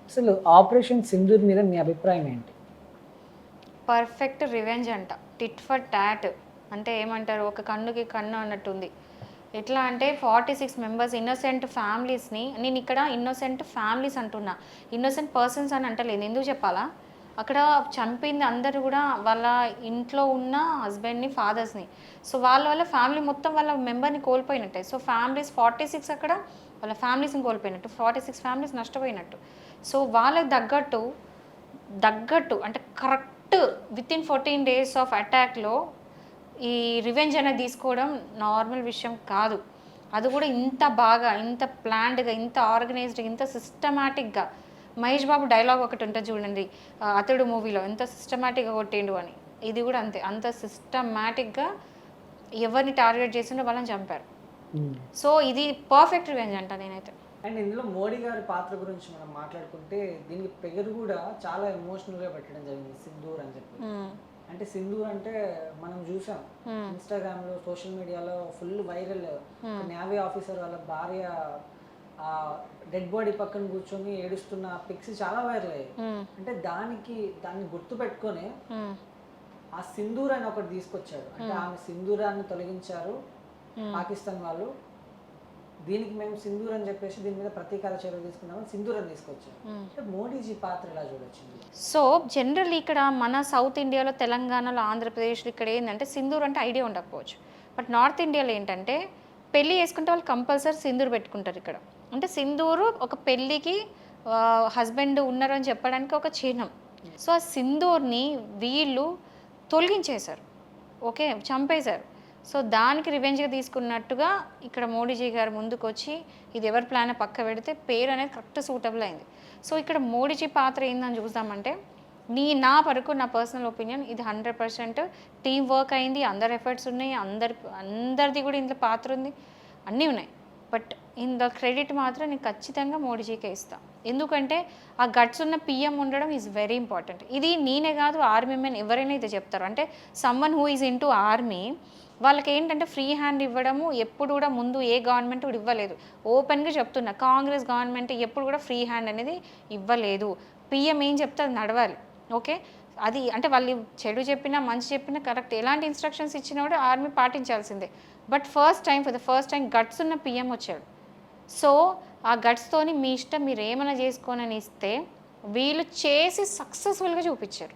అసలు ఆపరేషన్ సింధూర్ మీద మీ అభిప్రాయం ఏంటి? పర్ఫెక్ట్ రివెంజ్ అంట. Tit for tat. అంటే ఏమంటారు, ఒక కన్నుకి కన్ను అన్నట్టుంది. ఎట్లా అంటే 46 మెంబర్స్ ఇన్నోసెంట్ ఫ్యామిలీస్ని, నేను ఇక్కడ ఇన్నోసెంట్ ఫ్యామిలీస్ అంటున్నా, ఇన్నోసెంట్ పర్సన్స్ అని అంటలేదు. ఎందుకు చెప్పాలా? అక్కడ చంపింది అందరూ కూడా వాళ్ళ ఇంట్లో ఉన్న హస్బెండ్ని, ఫాదర్స్ని. సో వాళ్ళ వల్ల ఫ్యామిలీ మొత్తం వాళ్ళ మెంబర్ని కోల్పోయినట్టే. సో ఫ్యామిలీస్ 46 అక్కడ వాళ్ళ ఫ్యామిలీస్ని కోల్పోయినట్టు, 46 ఫ్యామిలీస్ నష్టపోయినట్టు. సో వాళ్ళకి తగ్గట్టు అంటే కరెక్ట్ వితిన్ 14 days ఆఫ్ అటాక్లో ఈ రివెంజ్ అనేది తీసుకోవడం నార్మల్ విషయం కాదు. అది కూడా ఇంత బాగా, ఇంత ప్లాన్డ్గా, ఇంత ఆర్గనైజ్డ్గా, ఇంత సిస్టమాటిక్గా. మహేష్ బాబు డైలాగ్ ఒకటి ఉంటుంది చూడండి, అతడు మూవీలో ఎంత సిస్టమాటిక్గా కొట్టిండు అని. ఇది కూడా అంతే, అంత సిస్టమాటిక్గా ఎవరిని టార్గెట్ చేసిండో వాళ్ళని చంపారు. సో ఇది పర్ఫెక్ట్ రివెంజ్ అంట నేనైతే. అండ్ ఇందులో మోడీ గారి పాత్ర గురించి మనం మాట్లాడుకుంటే దీనికి పేరు కూడా చాలా ఎమోషనల్గా పెట్టడం జరిగింది, సింధూర్ అని చెప్పి. అంటే సింధూర్ అంటే మనం చూసాం ఇన్స్టాగ్రామ్లో, సోషల్ మీడియాలో ఫుల్ వైరల్. నేవీ ఆఫీసర్ వాళ్ళ భార్య ఆ డెడ్ బాడీ పక్కన కూర్చొని ఏడుస్తున్న పిక్స్ చాలా వైరల్ అయ్యాయి. అంటే దాన్ని గుర్తు పెట్టుకొని ఆ సింధూర్ అని ఒకటి తీసుకొచ్చారు. అంటే ఆమె సింధూరాన్ని తొలగించారు పాకిస్తాన్ వాళ్ళు, దీనికి మేము సింధూర్ అని చెప్పేసి దీని మీద ప్రతీకార చర్య తీసుకున్నామని సింధూర్ అని తీసుకొచ్చారు. అంటే మోడీజీ పాత్ర ఎలా చూడొచ్చింది? సో జనరల్లీ ఇక్కడ మన సౌత్ ఇండియాలో, తెలంగాణలో, ఆంధ్రప్రదేశ్లో ఇక్కడ ఏంటంటే సింధూర్ అంటే ఐడియా ఉండకపోవచ్చు. బట్ నార్త్ ఇండియాలో ఏంటంటే పెళ్ళి చేసుకుంటే వాళ్ళు కంపల్సరీ సింధూర్ పెట్టుకుంటారు ఇక్కడ. అంటే సింధూరు ఒక పెళ్ళికి హస్బెండ్ ఉన్నారని చెప్పడానికి ఒక చిహ్నం. సో ఆ సింధూర్ని వీళ్ళు తొలగించేశారు, ఓకే, చంపేశారు. సో దానికి రివెంజ్గా తీసుకున్నట్టుగా ఇక్కడ మోడీజీ గారు ముందుకు వచ్చి ఇది ఎవరి ప్లాన్ పక్క పెడితే పేరు అనేది కరెక్ట్ సూటబుల్ అయింది. సో ఇక్కడ మోడీజీ పాత్ర ఏందని చూద్దామంటే, నా వరకు నా పర్సనల్ ఒపీనియన్ ఇది 100% టీం వర్క్ అయింది. అందరి ఎఫర్ట్స్ ఉన్నాయి, అందరిది కూడా ఇందులో పాత్ర ఉంది, అన్నీ ఉన్నాయి. బట్ ఇంత క్రెడిట్ మాత్రం నేను ఖచ్చితంగా మోడీజీకే ఇస్తాను. ఎందుకంటే ఆ గట్స్ ఉన్న పిఎం ఉండడం ఈజ్ వెరీ ఇంపార్టెంట్. ఇది నేనే కాదు, ఆర్మీ మెన్ ఎవరైనా ఇది చెప్తారు. అంటే someone who is in to army వాళ్ళకి ఏంటంటే ఫ్రీ హ్యాండ్ ఇవ్వడము ఎప్పుడు కూడా ముందు ఏ గవర్నమెంట్ కూడా ఇవ్వలేదు. ఓపెన్గా చెప్తున్నా, కాంగ్రెస్ గవర్నమెంట్ ఎప్పుడు కూడా ఫ్రీ హ్యాండ్ అనేది ఇవ్వలేదు. పిఎం ఏం చెప్తే అది నడవాలి, ఓకే. అది అంటే వాళ్ళు చెడు చెప్పినా మంచి చెప్పినా కరెక్ట్, ఎలాంటి ఇన్స్ట్రక్షన్స్ ఇచ్చినా కూడా ఆర్మీ పాటించాల్సిందే. But for the first time guts ఉన్న పిఎం వచ్చాడు. సో ఆ గట్స్తోని మీ ఇష్టం, మీరు ఏమైనా చేసుకోనని ఇస్తే వీళ్ళు చేసి సక్సెస్ఫుల్గా చూపించారు.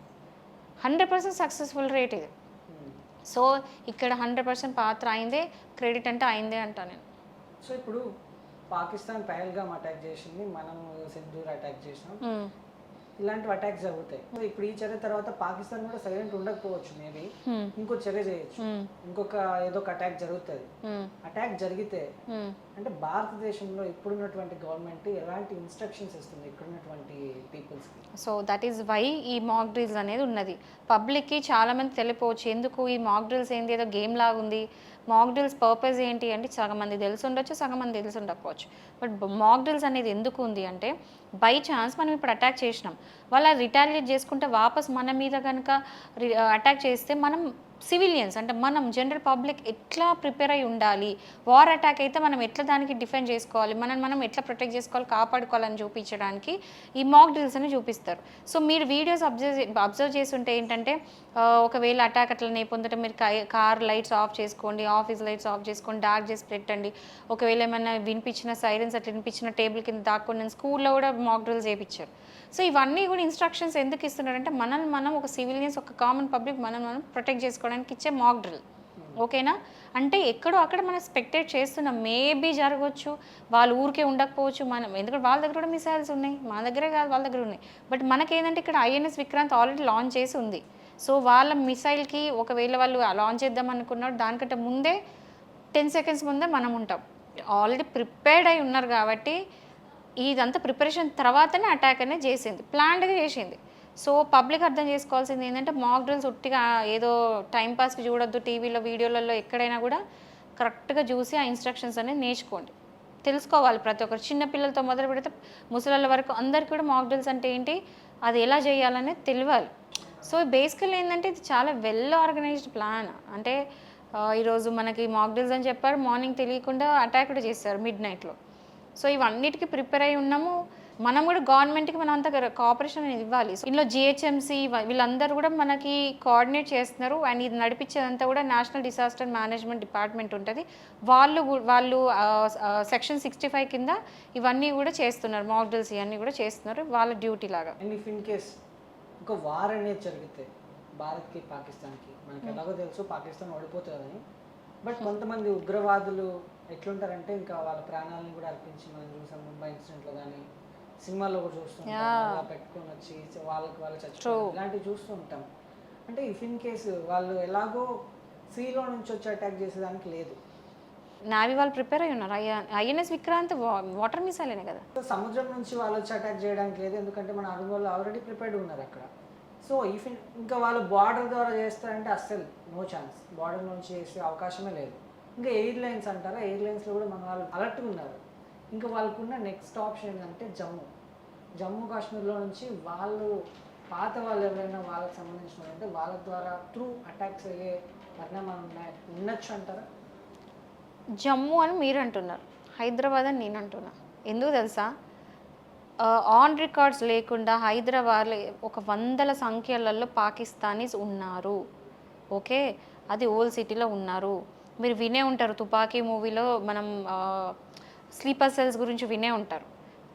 100% సక్సెస్ఫుల్ రేట్ ఇది. సో ఇక్కడ 100% పాత్ర అయిందే, క్రెడిట్ అంటే అయిందే అంటా నేను. సో ఇప్పుడు పాకిస్తాన్ పహల్గామ్ అటాక్ చేసింది, మనం సింధూర్ అటాక్ చేసినాం, ఇలాంటివి అటాక్స్ జరుగుతాయి. ఇప్పుడు ఈ చర్య తర్వాత పాకిస్తాన్ కూడా సైలెంట్ ఉండకపోవచ్చు, మేబీ ఇంకో చర్య చేయొచ్చు, ఇంకొక ఏదో ఒక అటాక్ జరుగుతుంది. అటాక్ జరిగితే అంటే భారతదేశంలో ఇప్పుడున్నటువంటి గవర్నమెంట్ ఎలాంటి ఇన్స్ట్రక్షన్స్ ఇస్తుంది ఇక్కడున్నటువంటి పీపుల్స్కి? సో దట్ ఈస్ వై ఈ మాక్ డ్రిల్స్ అనేది ఉన్నది. పబ్లిక్కి చాలామంది తెలియపోవచ్చు ఎందుకు ఈ మాక్ డ్రిల్స్ ఏంటి, ఏదో గేమ్ లాగా ఉంది. మాక్ డ్రిల్స్ పర్పస్ ఏంటి అంటే సగం మంది తెలిసి ఉండొచ్చు, సగం మంది తెలిసి ఉండకపోవచ్చు. బట్ మాక్ డ్రిల్స్ అనేది ఎందుకు ఉంది అంటే, బై ఛాన్స్ మనం ఇప్పుడు అటాక్ చేసినాం, వాళ్ళు రిటాలియేట్ చేసుకుంటే వాపస్ మన మీద కనుక అటాక్ చేస్తే మనం సివిలియన్స్ అంటే మనం జనరల్ పబ్లిక్ ఎట్లా ప్రిపేర్ అయి ఉండాలి, వార్ అటాక్ అయితే మనం ఎట్లా దానికి డిఫెండ్ చేసుకోవాలి, మనం ఎట్లా ప్రొటెక్ట్ చేసుకోవాలి, కాపాడుకోవాలని చూపించడానికి ఈ మాక్ డ్రిల్స్ అని చూపిస్తారు. సో మీరు వీడియోస్ అబ్జర్వ్ చేసి ఉంటే ఏంటంటే, ఒకవేళ అటాక్ అట్లనే పొందటం, మీరు కార్ లైట్స్ ఆఫ్ చేసుకోండి, ఆఫీస్ లైట్స్ ఆఫ్ చేసుకోండి, డార్క్ చేసి పెట్టండి. ఒకవేళ ఏమైనా వినిపించిన సైరన్స్ అట్లా వినిపించిన టేబుల్ కింద దాక్కొని, స్కూల్లో కూడా మాక్ డ్రిల్స్ చేయించారు. సో ఇవన్నీ కూడా ఇన్స్ట్రక్షన్స్ ఎందుకు ఇస్తున్నారంటే, మనం ఒక సివిలియన్స్, ఒక కామన్ పబ్లిక్ మనం ప్రొటెక్ట్ చేసుకోవడానికి ఇచ్చే మాక్ డ్రిల్, ఓకేనా. అంటే ఎక్కడో అక్కడ మనం స్పెక్టేట్ చేస్తున్నాం, మేబీ జరగవచ్చు, వాళ్ళు ఊరికే ఉండకపోవచ్చు, మనం ఎందుకంటే వాళ్ళ దగ్గర కూడా మిసైల్స్ ఉన్నాయి, మన దగ్గరే కాదు వాళ్ళ దగ్గర ఉన్నాయి. బట్ మనకేంటంటే ఇక్కడ ఐఎన్ఎస్ విక్రాంత్ ఆల్రెడీ లాంచ్ చేసి ఉంది. సో వాళ్ళ మిసైల్కి ఒకవేళ వాళ్ళు లాంచ్ చేద్దాం అనుకున్నారు, దానికంటే ముందే 10 seconds ముందే మనం ఉంటాం. ఆల్రెడీ ప్రిపేర్డ్ అయి ఉన్నారు కాబట్టి ఇదంతా ప్రిపరేషన్ తర్వాతనే అటాక్ అనేది చేసింది, ప్లాన్డ్గా చేసింది. సో పబ్లిక్ అర్థం చేసుకోవాల్సింది ఏంటంటే, మాక్ డ్రిల్స్ ఉట్టిగా ఏదో టైంపాస్కి చూడొద్దు, టీవీలో వీడియోలలో ఎక్కడైనా కూడా కరెక్ట్గా చూసి ఆ ఇన్స్ట్రక్షన్స్ అనేది నేర్చుకోండి, తెలుసుకోవాలి. ప్రతి ఒక్కరు చిన్నపిల్లలతో మొదలు పెడితే ముసలాళ్ళ వరకు అందరికీ కూడా మాక్ డ్రిల్స్ అంటే ఏంటి, అది ఎలా చేయాలనేది తెలియాలి. సో బేసికల్ ఏంటంటే ఇది చాలా వెల్ ఆర్గనైజ్డ్ ప్లాన్. అంటే ఈరోజు మనకి మాక్ డ్రిల్స్ అని చెప్పారు, మార్నింగ్ తెలియకుండా అటాక్ కూడా చేశారు మిడ్ నైట్లో. సో ఇవన్నిటికీ ప్రిపేర్ అయి ఉన్నాము. మనం కూడా గవర్నమెంట్కి మనం అంత కోఆపరేషన్ అనేది ఇవ్వాలి. సో ఇందులో జిహెచ్ఎంసీ వీళ్ళందరూ కూడా మనకి కోఆర్డినేట్ చేస్తున్నారు. అండ్ ఇది నడిపించేదంతా కూడా నేషనల్ డిసాస్టర్ మేనేజ్మెంట్ డిపార్ట్మెంట్ ఉంటుంది. వాళ్ళు సెక్షన్ 65 కింద ఇవన్నీ కూడా చేస్తున్నారు. మాక్ డ్రిల్స్ ఇవన్నీ కూడా చేస్తున్నారు వాళ్ళ డ్యూటీ లాగా. అండ్ ఇఫ్ ఇన్ కేస్ ఒక వార్ అనేది జరిగితే భారత్కి పాకిస్తాన్కి మనకి ఎలాగో తెలుసు పాకిస్తాన్ ఓడిపోతుందని, బట్ కొంతమంది ఉగ్రవాదులు ఎట్లుంటారంటే ఇంకా వాళ్ళ ప్రాణాలను కూడా అర్పించి మనం చూసాం ముంబై ఇన్సిడెంట్లో కానీ సినిమాల్లో కూడా చూస్తుంటాం, అలా పెట్టుకొని వచ్చి వాళ్ళు చచ్చిపోతారు, ఇలాంటివి చూస్తూ ఉంటాం. అంటే ఇఫ్ ఇన్ కేసు వాళ్ళు ఎలాగో సీలో నుంచి వచ్చి అటాక్ చేసేదానికి లేదు. నావీ వాళ్ళు ప్రిపేర్ అయి ఉన్నారు. ఐఎన్ఎస్ విక్రాంత్ వాటర్ మిసైలేనే కదా. సో సముద్రం నుంచి వాళ్ళు వచ్చి అటాక్ చేయడానికి లేదు, ఎందుకంటే మన ఆర్మీ వాళ్ళు ఆల్రెడీ ప్రిపేర్డ్ ఉన్నారు అక్కడ. సో ఇఫ్ ఇంకా వాళ్ళు బార్డర్ ద్వారా చేస్తారంటే అస్సలు నో ఛాన్స్, బార్డర్ నుంచి చేసే అవకాశమే లేదు. ఇంకా ఎయిర్లైన్స్ అంటారా, ఎయిర్లైన్స్లో కూడా మన వాళ్ళు అలర్ట్గా ఉన్నారు. ఇంకా వాళ్ళకున్న నెక్స్ట్ ఆప్షన్ ఏంటంటే జమ్మూ కాశ్మీర్లో నుంచి వాళ్ళు పాత వాళ్ళు ఎవరైనా వాళ్ళకి సంబంధించిన అంటే వాళ్ళ ద్వారా త్రూ అటాక్స్ అయ్యే పరిణామాలు ఉండొచ్చు అంటారా? జమ్మూ అని మీరు అంటున్నారు, హైదరాబాద్ అని నేను అంటున్నా. ఎందుకు తెలుసా, ఆన్ రికార్డ్స్ లేకుండా హైదరాబాద్లో ఒక వందల సంఖ్యలలో పాకిస్తానీస్ ఉన్నారు. ఓకే, అది ఓల్డ్ సిటీలో ఉన్నారు. మీరు వినే ఉంటారు తుపాకీ మూవీలో, మనం స్లీపర్ సెల్స్ గురించి వినే ఉంటారు.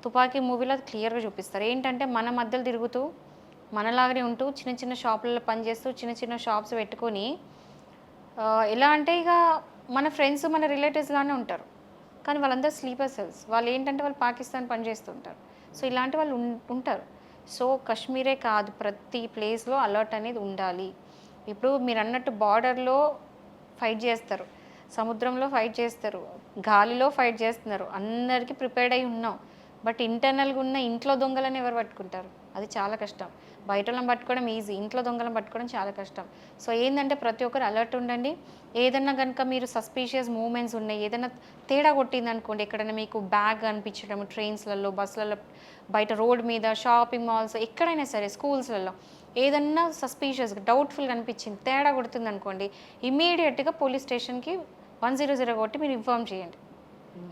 తుపాకీ మూవీలో అది క్లియర్గా చూపిస్తారు. ఏంటంటే మన మధ్యలో తిరుగుతూ మనలాగానే ఉంటూ చిన్న చిన్న షాపులలో పనిచేస్తూ చిన్న చిన్న షాప్స్ పెట్టుకొని ఎలా అంటే ఇక మన ఫ్రెండ్స్ మన రిలేటివ్స్గానే ఉంటారు, కానీ వాళ్ళందరూ స్లీపర్ సెల్స్. వాళ్ళు ఏంటంటే వాళ్ళు పాకిస్తాన్ పనిచేస్తుంటారు. సో ఇలాంటి వాళ్ళు ఉంటారు. సో కాశ్మీరే కాదు, ప్రతి ప్లేస్లో అలర్ట్ అనేది ఉండాలి. ఇప్పుడు మీరు అన్నట్టు బార్డర్లో ఫైట్ చేస్తారు, సముద్రంలో ఫైట్ చేస్తారు, గాలిలో ఫైట్ చేస్తున్నారు, అందరికీ ప్రిపేర్డ్ అయి ఉన్నాం. బట్ ఇంటర్నల్గా ఉన్న ఇంట్లో దొంగలను ఎవరు పట్టుకుంటారు? అది చాలా కష్టం. బయట వాళ్ళని పట్టుకోవడం ఈజీ, ఇంట్లో దొంగలను పట్టుకోవడం చాలా కష్టం. సో ఏంటంటే ప్రతి ఒక్కరు అలర్ట్ ఉండండి. ఏదన్నా కనుక మీరు సస్పీషియస్ మూమెంట్స్ ఉన్నాయి, ఏదైనా తేడా కొట్టింది అనుకోండి, ఎక్కడైనా మీకు బ్యాగ్ అనిపించడం, ట్రైన్స్లలో, బస్సులలో, బయట రోడ్ మీద, షాపింగ్ మాల్స్, ఎక్కడైనా సరే, స్కూల్స్లలో ఏదన్నా సస్పీషియస్గా డౌట్ఫుల్గా అనిపించింది, తేడా కొడుతుంది అనుకోండి, ఇమీడియట్గా పోలీస్ స్టేషన్కి 100 కొట్టి మీరు ఇన్ఫార్మ్ చేయండి.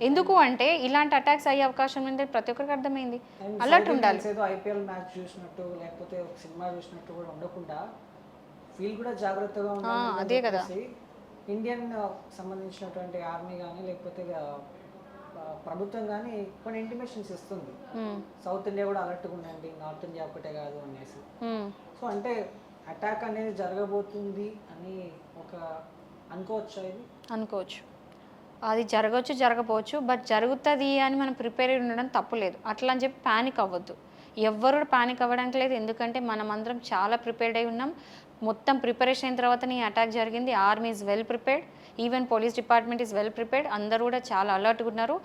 ఎందుకు అంటే ఇలాంటి అటాక్స్ అయ్యే అవకాశం ఉంది, ప్రతి ఒక్కరికి అర్థమైంది. అలర్ట్ ఉండాలి. ఏదో ఐపీఎల్ మ్యాచ్ చూసినట్టు లేకపోతే ఒక సినిమా చూసినట్టు కూడా ఉండకుండా ఫీల్ కూడా జాగ్రత్తగా ఉండాలి. అదే కదా, ఇండియన్ సంబంధించినటువంటి ఆర్మీ కానీ లేకపోతే ప్రభుత్వం కానీ కొన్ని ఇంటిమేషన్స్ ఇస్తుంది, సౌత్ ఇండియా కూడా అలర్ట్గా ఉండండి, నార్త్ ఇండియా ఒకటే కాదు అనేసి. సో అంటే అటాక్ అనేది జరగబోతుంది అని ఒక అనుకోవచ్చా? ఇది అనుకోవచ్చు, అది జరగవచ్చు, జరగపోవచ్చు. బట్ జరుగుతుంది అని మనం ప్రిపేర్ అయి ఉండడం తప్పులేదు. అట్లా అని చెప్పి ప్యానిక్ అవ్వద్దు. ఎవ్వరు ప్యానిక్ అవ్వడానికి లేదు, ఎందుకంటే మనం అందరం చాలా ప్రిపేర్డ్ అయి ఉన్నాం. మొత్తం ప్రిపరేషన్ అయిన తర్వాతనే ఈ అటాక్ జరిగింది. Army is well prepared, even police department is well prepared. అందరూ కూడా చాలా అలర్ట్గా ఉన్నారు.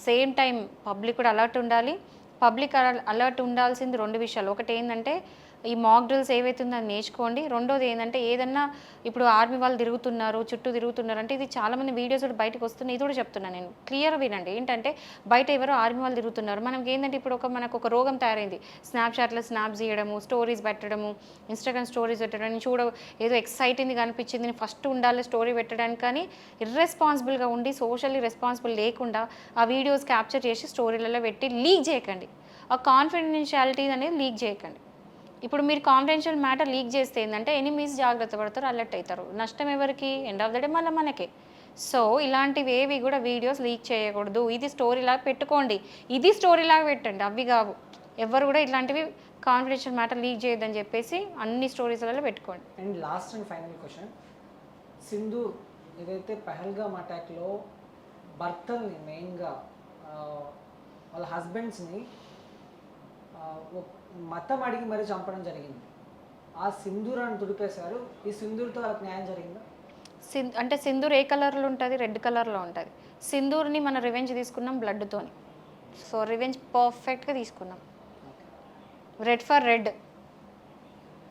సేమ్ టైం పబ్లిక్ కూడా అలర్ట్ ఉండాలి. పబ్లిక్ అలర్ట్ ఉండాల్సింది 2 విషయాలు. ఒకటి ఏంటంటే ఈ మాక్ డ్రిల్స్ ఏవైతుందో అది నేర్చుకోండి. రెండోది ఏంటంటే ఏదన్నా ఇప్పుడు ఆర్మీ వాళ్ళు తిరుగుతున్నారు, చుట్టూ తిరుగుతున్నారు అంటే ఇది చాలామంది వీడియోస్ కూడా బయటకు వస్తున్నాయి. ఇది కూడా చెప్తున్నాను నేను, క్లియర్ వినండి. ఏంటంటే బయట ఎవరో ఆర్మీ వాళ్ళు తిరుగుతున్నారు, మనకి ఏంటంటే ఇప్పుడు మనకు ఒక రోగం తయారైంది. స్నాప్చాట్లో స్నాప్స్ తీయడము, స్టోరీస్ పెట్టడము, ఇన్స్టాగ్రామ్ స్టోరీస్ పెట్టడం, ఏదో ఎక్సైటింగ్ అనిపించింది నేను ఫస్ట్ ఉండాలి స్టోరీ పెట్టడానికి, కానీ ఇర్రెస్పాన్సిబుల్గా ఉండి సోషల్లీ రెస్పాన్సిబుల్ లేకుండా ఆ వీడియోస్ క్యాప్చర్ చేసి స్టోరీలలో పెట్టి లీక్ చేయకండి. ఆ కాన్ఫిడెన్షియాలిటీ అనేది లీక్ చేయకండి. ఇప్పుడు మీరు కాన్ఫిడెన్షియల్ మ్యాటర్ లీక్ చేస్తే ఏంటంటే ఎనిమీస్ జాగ్రత్త పడతారు, అలర్ట్ అవుతారు. నష్టం ఎవరికి? ఎండ్ ఆఫ్ ద డే మళ్ళీ మనకే. సో ఇలాంటివి ఏవి కూడా వీడియోస్ లీక్ చేయకూడదు. ఇది స్టోరీలాగా పెట్టుకోండి, ఇది స్టోరీలాగా పెట్టండి, అవి కావు. ఎవరు కూడా ఇట్లాంటివి కాన్ఫిడెన్షియల్ మ్యాటర్ లీక్ చేయొద్దని చెప్పేసి అన్ని స్టోరీస్లలో పెట్టుకోండి. And last and final question, Sindoor ఏదైతే పహల్గామ్ అటాక్లో భర్తల్ని మెయిన్గా వాళ్ళ హస్బెండ్స్ని మతం అడిగి మరీ చంపడం జరిగింది. ఆ సింధూరాన్ని తుడిపేశారు. ఈ సింధూర్తో వాళ్ళకి న్యాయం జరిగిందా? అంటే సింధూర్ ఏ కలర్లో ఉంటుంది? రెడ్ కలర్లో ఉంటుంది. సింధూర్ని మనం రివెంజ్ తీసుకున్నాం బ్లడ్తోని. సో రివెంజ్ పర్ఫెక్ట్గా తీసుకున్నాం. Red for red.